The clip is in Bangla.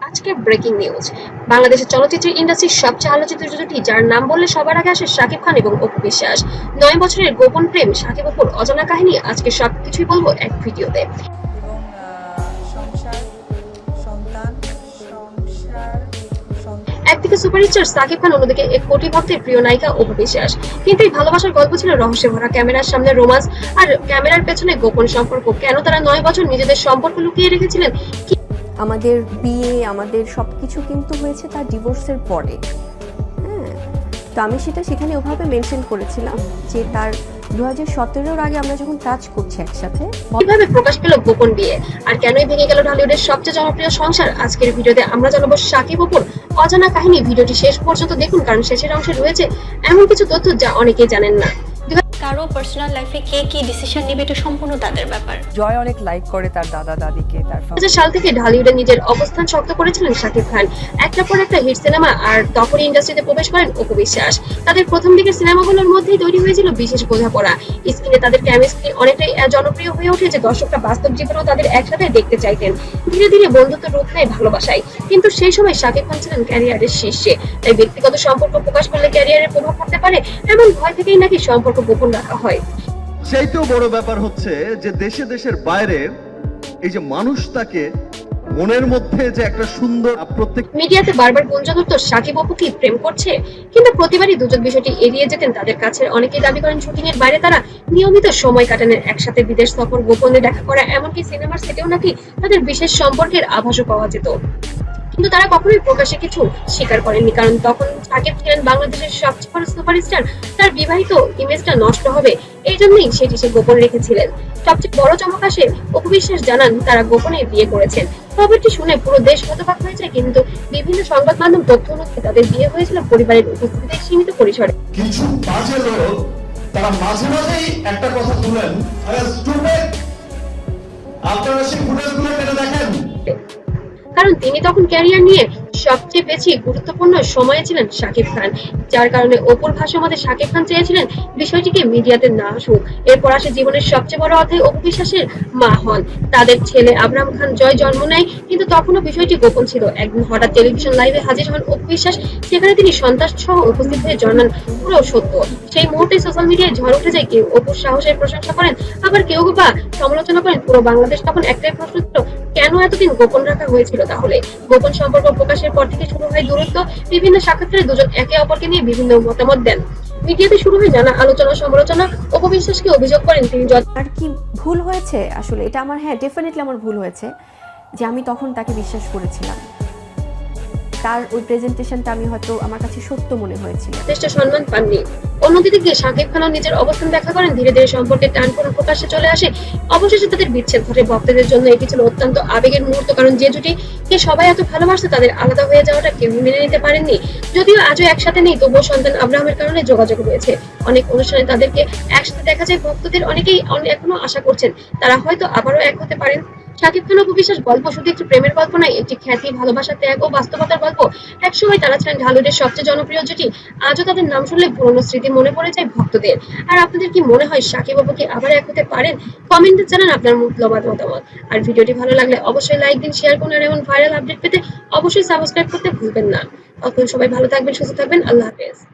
আজকের ব্রেকিং নিউজ। বাংলাদেশের চলচ্চিত্র ইন্ডাস্ট্রির সবচেয়ে আলোচিত জুটি, যার নাম বললে সবার আগে আসে শাকিব খান এবং অপু বিশ্বাস। ৯ বছরের গোপন প্রেম, শাকিব অপুর অজানা কাহিনী, আজকে সবকিছুই বলবো এক ভিডিওতে। এবং সংসার, সন্তান, একদিকে সুপারস্টার শাকিব খান, অন্যদিকে এক কোটি ভক্তের প্রিয় নায়িকা অপু বিশ্বাস। কিন্তু এই ভালোবাসার গল্প ছিল রহস্যে ভরা। ক্যামেরার সামনে রোমান্স, আর ক্যামেরার পেছনে গোপন সম্পর্ক। কেন তারা ৯ বছর নিজেদের সম্পর্ক লুকিয়ে রেখেছিলেন? আমাদের বিয়ে, আমাদের সবকিছু কিন্তু হয়েছে তার ডিভোর্সের পরে। হ্যাঁ, তো আমি সেখানে ওভাবে মেনশন করেছিলাম যে তার 2017-এর আগে আমরা যখন কাজ করছি একসাথে। কিভাবে প্রকাশ পেল গোপন বিয়ে, আর কেনই ভেঙে গেল ঢালিউডের সবচেয়ে জনপ্রিয় সংসার? আজকের ভিডিওতে আমরা জানাবো শাকিব অপুর অজানা কাহিনী। ভিডিওটি শেষ পর্যন্ত দেখুন, কারণ শেষের অংশে রয়েছে এমন কিছু তথ্য যা অনেকেই জানেন না। কারো পার্সোনাল লাইফে কে কি ডিসিশন নেবে এটা সম্পূর্ণ তাদের ব্যাপার। জয় অনেক লাইক করে তার দাদা দাদিকে। তার 2000 সাল থেকে ঢালিউডে নিজের অবস্থান শক্ত করেছিলেন শাকিব খান। একটার পর একটা হিট সিনেমা, আর তখনই ইন্ডাস্ট্রিতে প্রবেশ করেন অপু বিশ্বাস। তাদের প্রথম দিকের সিনেমাগুলোর মধ্যেই তৈরি হয়েছিল বিশেষ বোঝাপড়া। স্ক্রিনে তাদের কেমিস্ট্রি অনেকটাই জনপ্রিয় হয়ে ওঠে যে দর্শকরা বাস্তব জীবনেও তাদের একসাথে দেখতে চাইতেন। ধীরে ধীরে বন্ধুত্ব রূপ নেয় ভালোবাসায়। কিন্তু সেই সময় শাকিব খান ছিলেন ক্যারিয়ারের শীর্ষে, তাই ব্যক্তিগত সম্পর্ক প্রকাশ করলে ক্যারিয়ারের প্রভাব পড়তে পারে, এমন ভয় থেকেই নাকি সম্পর্ক গোপন রাখা হয়। সেইটাও বড় ব্যাপার হচ্ছে যে দেশে দেশের বাইরে এই যে মানুষ তাকে মনের মধ্যে যে একটা সুন্দর প্রত্যেক মিডিয়াতে বারবার গুঞ্জন উঠতো শাকিব অপু কি প্রেম করছে, কিন্তু প্রতিবারই দুজন বিষয়টি এড়িয়ে যেতেন তাদের কাছে। অনেকেই দাবি করেন শুটিং এর বাইরে তারা নিয়মিত সময় কাটানোর, একসাথে বিদেশ সফর, গোপনে দেখা করা, এমনকি সিনেমার সেটেও নাকি তাদের বিশেষ সম্পর্কের আভাসও পাওয়া যেত। কিন্তু তারা কখনোই প্রকাশ্যে কিছু স্বীকার করেননি, কারণ তখন শাকিব ছিলেন বাংলাদেশের সবচেয়ে বড় সুপারস্টার। তার বিবাহিত ইমেজটা নষ্ট হবে, এই জন্যই সেটি সে গোপন রেখেছিলেন। সবচেয়ে বড় চমক আসে, অপু বিশ্বাস জানান তারা গোপনে বিয়ে করেছেন। খবরটি শুনে পুরো দেশ হতবাক হয়ে যায়, কিন্তু বিভিন্ন সংবাদ মাধ্যম তথ্য অনুযায়ী তাদের বিয়ে হয়েছিল পরিবারের উপস্থিতিতে সীমিত পরিসরে। কিছু বাজে লোক তারা মাঝে মাঝেই একটা কথা বলেন, আপনারা সেই ফুটেজগুলো কেটে দেখেন। কারণ তিনি তখন ক্যারিয়ার নিয়ে সবচেয়ে বেশি গুরুত্বপূর্ণ সময়ে ছিলেন শাকিব খান, যার কারণে অপুর ভাষ্যমতে শাকিব খান চেয়েছিলেন বিষয়টিকে মিডিয়াতে না আসুক। এরপর আসে জীবনের সবচেয়ে বড় অধ্যায়, অপু বিশ্বাসের মা হন। তাদের ছেলে আব্রাহাম খান জয় জন্ম নেয়, কিন্তু তখনও বিষয়টি গোপন ছিল। একদিন হঠাৎ টেলিভিশন লাইভে হাজির হন অপু বিশ্বাস। সেখানে তিনি সন্তান সহ উপস্থিত হয়ে জানান পুরো সত্য। সেই মুহূর্তে সোশ্যাল মিডিয়ায় ঝড় উঠে যায়। কেউ অপুর সাহসের প্রশংসা করেন, আবার কেউ বা সমালোচনা করেন। পুরো বাংলাদেশ তখন একটাই প্রশ্ন ছিল, কেন এতদিন গোপন রাখা হয়েছিল? তাহলে গোপন সম্পর্ক প্রকাশের পর থেকে শুরু হয় দূরত্ব। বিভিন্ন সাক্ষাৎকারে দুজন একে অপরকে নিয়ে বিভিন্ন মতামত দেন। মিডিয়াতে শুরু হয় নানা আলোচনা সমালোচনা। অপু বিশ্বাসকে অভিযোগ করেন তিনি আর কি ভুল হয়েছে আসলে এটা আমার, হ্যাঁ ডেফিনেটলি আমার ভুল হয়েছে যে আমি তখন তাকে বিশ্বাস করেছিলাম। তার ওই প্রেজেন্টেশনটা আমি হয়তো আমার কাছে সত্য মনে হয়েছিল। যথেষ্ট সম্মান পাননি। অন্যদিকে শাকিব খানও নিজের অবস্থান দেখা করেন। ধীরে ধীরে সম্পর্কের টানপোড়েন প্রকাশ্যে চলে আসে। অবশেষে তাদের বিচ্ছেদ ঘটে। ভক্তদের জন্য এটি ছিল অত্যন্ত আবেগের মুহূর্ত, কারণ যে জুটিকে সবাই এত ভালোবাসত তাদের আলাদা হয়ে যাওয়াটা কেউ মেনে নিতে পারেননি। যদিও আজও একসাথে নেই, তবুও সন্তান আব্রাহামের কারণে যোগাযোগ রয়েছে। অনেক অনুষ্ঠানে তাদেরকে একসাথে দেখা যায়। ভক্তদের অনেকেই এখনো আশা করছেন তারা হয়তো আবারও এক হতে পারেন। শাকিব খান অপু বিশ্বাস গল্প শুধু একটি প্রেমের গল্প নয়, একটি খ্যাতি, ভালোবাসা, ত্যাগ ও বাস্তবতার গল্প। একসময় তারা ছিলেন ঢালিউডের সবচেয়ে জনপ্রিয় জুটি। আজও তাদের নাম শুনলে পুরনো স্মৃতি মনে পড়ে যায় ভক্তদের। আর আপনাদের কি মনে হয়, শাকিব অপু কি আবার এক হতে পারেন? কমেন্টে জানান আপনার মূল্যবান মতামত। আর ভিডিওটি ভালো লাগলে অবশ্যই লাইক দিন, শেয়ার করুন, আর এমন ভাইরাল আপডেট পেতে অবশ্যই সাবস্ক্রাইব করতে ভুলবেন না। তখন সবাই ভালো থাকবেন, সুস্থ থাকবেন। আল্লাহ হাফেজ।